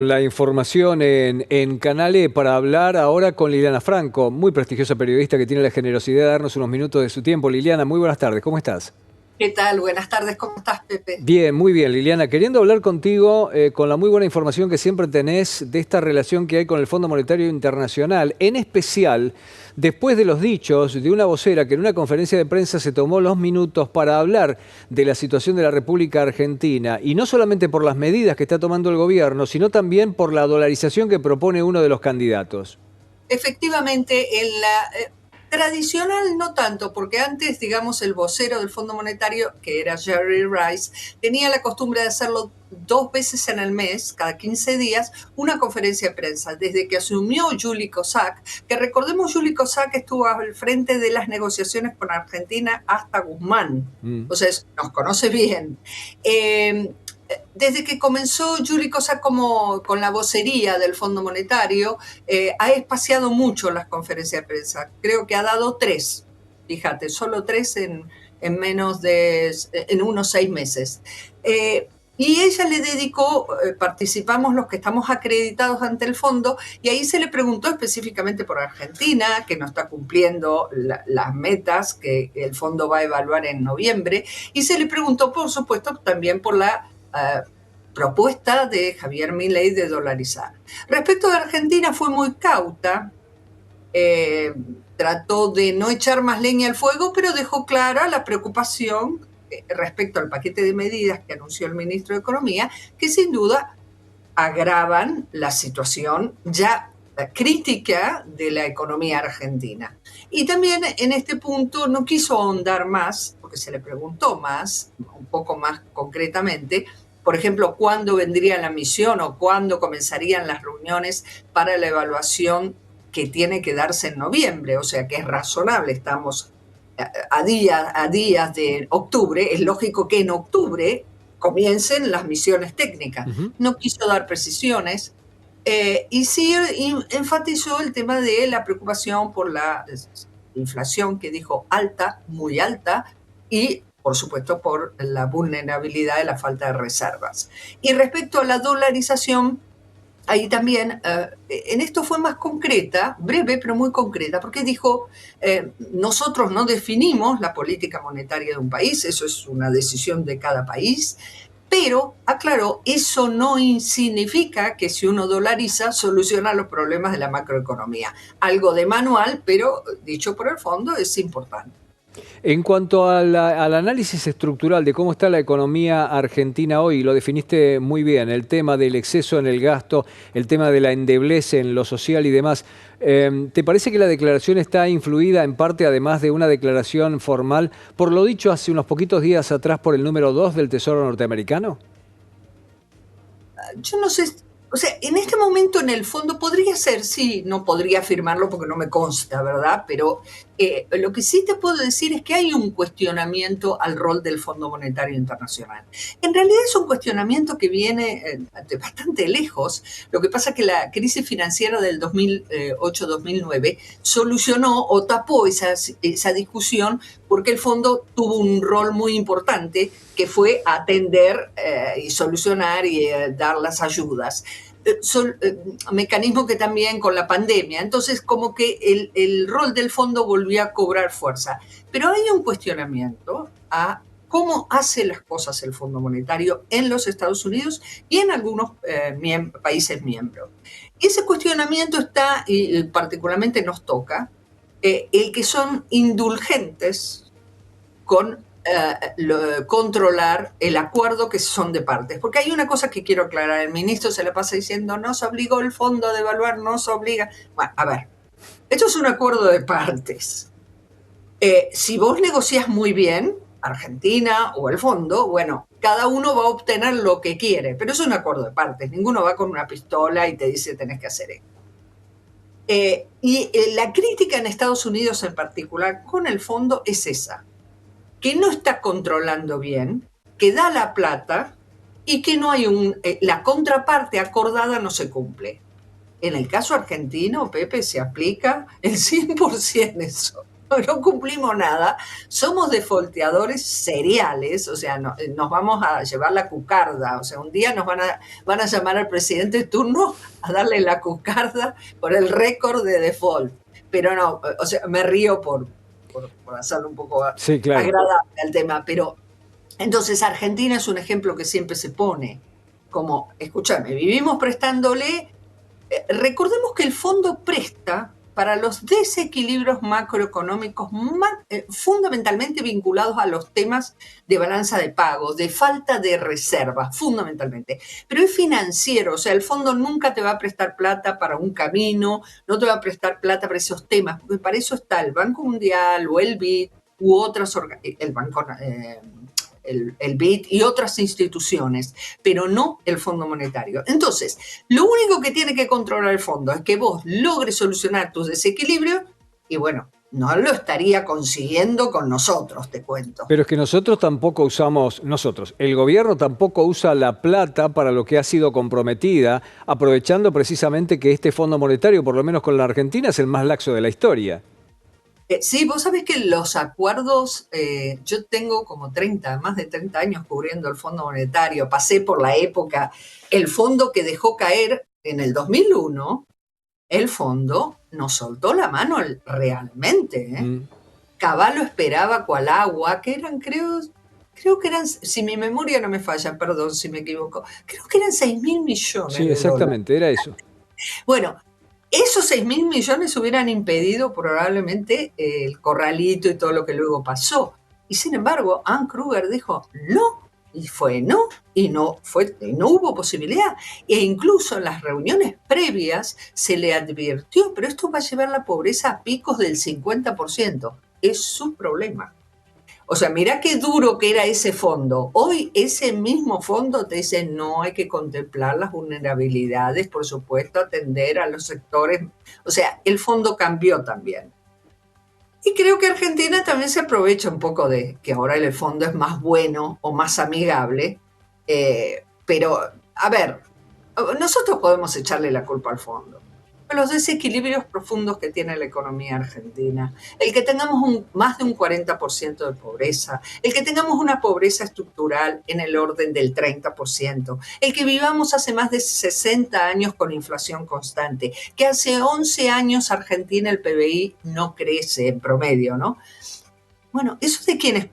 La información en Canal E para hablar ahora con Liliana Franco, muy prestigiosa periodista que tiene la generosidad de darnos unos minutos de su tiempo. Liliana, muy buenas tardes, ¿cómo estás? ¿Qué tal? Buenas tardes, ¿cómo estás, Pepe? Bien, muy bien, Liliana. Queriendo hablar contigo con la muy buena información que siempre tenés de esta relación que hay con el Fondo Monetario Internacional, en especial después de los dichos de una vocera que en una conferencia de prensa se tomó los minutos para hablar de la situación de la República Argentina, y no solamente por las medidas que está tomando el gobierno, sino también por la dolarización que propone uno de los candidatos. Efectivamente, en la tradicional no tanto, porque antes, digamos, el vocero del Fondo Monetario, que era Jerry Rice, tenía la costumbre de hacerlo 2 veces en el mes, cada 15 días, una conferencia de prensa. Desde que asumió Julie Kosak, que recordemos, Julie Kosak estuvo al frente de las negociaciones con Argentina hasta Guzmán, Mm. o sea, nos conoce bien. Desde que comenzó Julie Kosak como con la vocería del Fondo Monetario, ha espaciado mucho las conferencias de prensa. Creo que ha dado 3, fíjate, solo 3 en unos 6 meses. Y ella le dedicó, participamos los que estamos acreditados ante el fondo, y ahí se le preguntó específicamente por Argentina, que no está cumpliendo las metas que el fondo va a evaluar en noviembre, y se le preguntó, por supuesto, también por la propuesta de Javier Milei de dolarizar. Respecto de Argentina, fue muy cauta, trató de no echar más leña al fuego, pero dejó clara la preocupación respecto al paquete de medidas que anunció el ministro de Economía, que sin duda agravan la situación ya crítica de la economía argentina. Y también en este punto no quiso ahondar más, porque se le preguntó más, un poco más concretamente, por ejemplo, cuándo vendría la misión o cuándo comenzarían las reuniones para la evaluación que tiene que darse en noviembre, o sea que es razonable, estamos a días de octubre, es lógico que en octubre comiencen las misiones técnicas. Ujú. No quiso dar precisiones, y sí enfatizó el tema de la preocupación por la inflación, que dijo alta, muy alta, y por supuesto por la vulnerabilidad y la falta de reservas. Y respecto a la dolarización, ahí también, en esto fue más concreta, breve pero muy concreta, porque dijo, nosotros no definimos la política monetaria de un país, eso es una decisión de cada país, pero, aclaró, eso no significa que si uno dolariza soluciona los problemas de la macroeconomía. Algo de manual, pero dicho por el fondo es importante. En cuanto al análisis estructural de cómo está la economía argentina hoy, lo definiste muy bien, el tema del exceso en el gasto, el tema de la endeblez en lo social y demás. ¿Te parece que la declaración está influida en parte, además de una declaración formal, por lo dicho hace unos poquitos días atrás por el número 2 del Tesoro norteamericano? Yo no sé, o sea, en este momento en el fondo podría ser, sí, no podría afirmarlo porque no me consta, ¿verdad? Pero lo que sí te puedo decir es que hay un cuestionamiento al rol del Fondo Monetario Internacional. En realidad es un cuestionamiento que viene de bastante lejos. Lo que pasa es que la crisis financiera del 2008-2009 solucionó o tapó esa discusión, porque el fondo tuvo un rol muy importante, que fue atender y solucionar y dar las ayudas. Son mecanismos que también con la pandemia, entonces como que el rol del fondo volvió a cobrar fuerza. Pero hay un cuestionamiento a cómo hace las cosas el Fondo Monetario en los Estados Unidos y en algunos países miembros. Ese cuestionamiento está, y particularmente nos toca, el que son indulgentes con controlar el acuerdo que son de partes. Porque hay una cosa que quiero aclarar, el ministro se le pasa diciendo, no se obligó el fondo a devaluar, no se obliga. Bueno, a ver, esto es un acuerdo de partes. Si vos negocias muy bien, Argentina o el fondo, bueno, cada uno va a obtener lo que quiere, pero es un acuerdo de partes, ninguno va con una pistola y te dice tenés que hacer esto. La crítica en Estados Unidos en particular con el fondo es esa, que no está controlando bien, que da la plata y que no hay la contraparte acordada no se cumple. En el caso argentino, Pepe, se aplica el 100% eso. no cumplimos nada, somos defolteadores seriales, o sea, nos vamos a llevar la cucarda, o sea, un día van a llamar al presidente de turno a darle la cucarda por el récord de default. Pero no, o sea, me río por hacerlo un poco Sí, claro. agradable al tema, pero entonces Argentina es un ejemplo que siempre se pone como, escúchame, vivimos prestándole. Recordemos que el fondo presta para los desequilibrios macroeconómicos fundamentalmente vinculados a los temas de balanza de pagos, de falta de reservas, fundamentalmente. Pero es financiero, o sea, el fondo nunca te va a prestar plata para un camino, no te va a prestar plata para esos temas, porque para eso está el Banco Mundial o el BID u otras, el Banco el BID y otras instituciones, pero no el Fondo Monetario. Entonces, lo único que tiene que controlar el fondo es que vos logres solucionar tus desequilibrios y bueno, no lo estaría consiguiendo con nosotros, te cuento. Pero es que nosotros tampoco usamos, el gobierno tampoco usa la plata para lo que ha sido comprometida, aprovechando precisamente que este Fondo Monetario, por lo menos con la Argentina, es el más laxo de la historia. Sí, vos sabés que los acuerdos, yo tengo como más de 30 años cubriendo el Fondo Monetario, pasé por la época, el fondo que dejó caer en el 2001, el fondo nos soltó la mano realmente. Caballo esperaba cual agua, que eran, creo que eran, si mi memoria no me falla, perdón si me equivoco, creo que eran 6.000 millones Sí, de dólares. exactamente, era eso. Bueno, esos 6.000 millones hubieran impedido probablemente el corralito y todo lo que luego pasó. Y sin embargo, Ann Kruger dijo no, y fue no, y no hubo posibilidad. E incluso en las reuniones previas se le advirtió, pero esto va a llevar la pobreza a picos del 50%. Es su problema. O sea, mirá qué duro que era ese fondo. Hoy ese mismo fondo te dice, no, hay que contemplar las vulnerabilidades, por supuesto, atender a los sectores. O sea, el fondo cambió también. Y creo que Argentina también se aprovecha un poco de que ahora el fondo es más bueno o más amigable. Pero, a ver, nosotros podemos echarle la culpa al fondo. Los desequilibrios profundos que tiene la economía argentina, el que tengamos más de un 40% de pobreza, el que tengamos una pobreza estructural en el orden del 30%, el que vivamos hace más de 60 años con inflación constante, que hace 11 años Argentina el PBI no crece en promedio, ¿no? Bueno, ¿eso de quién es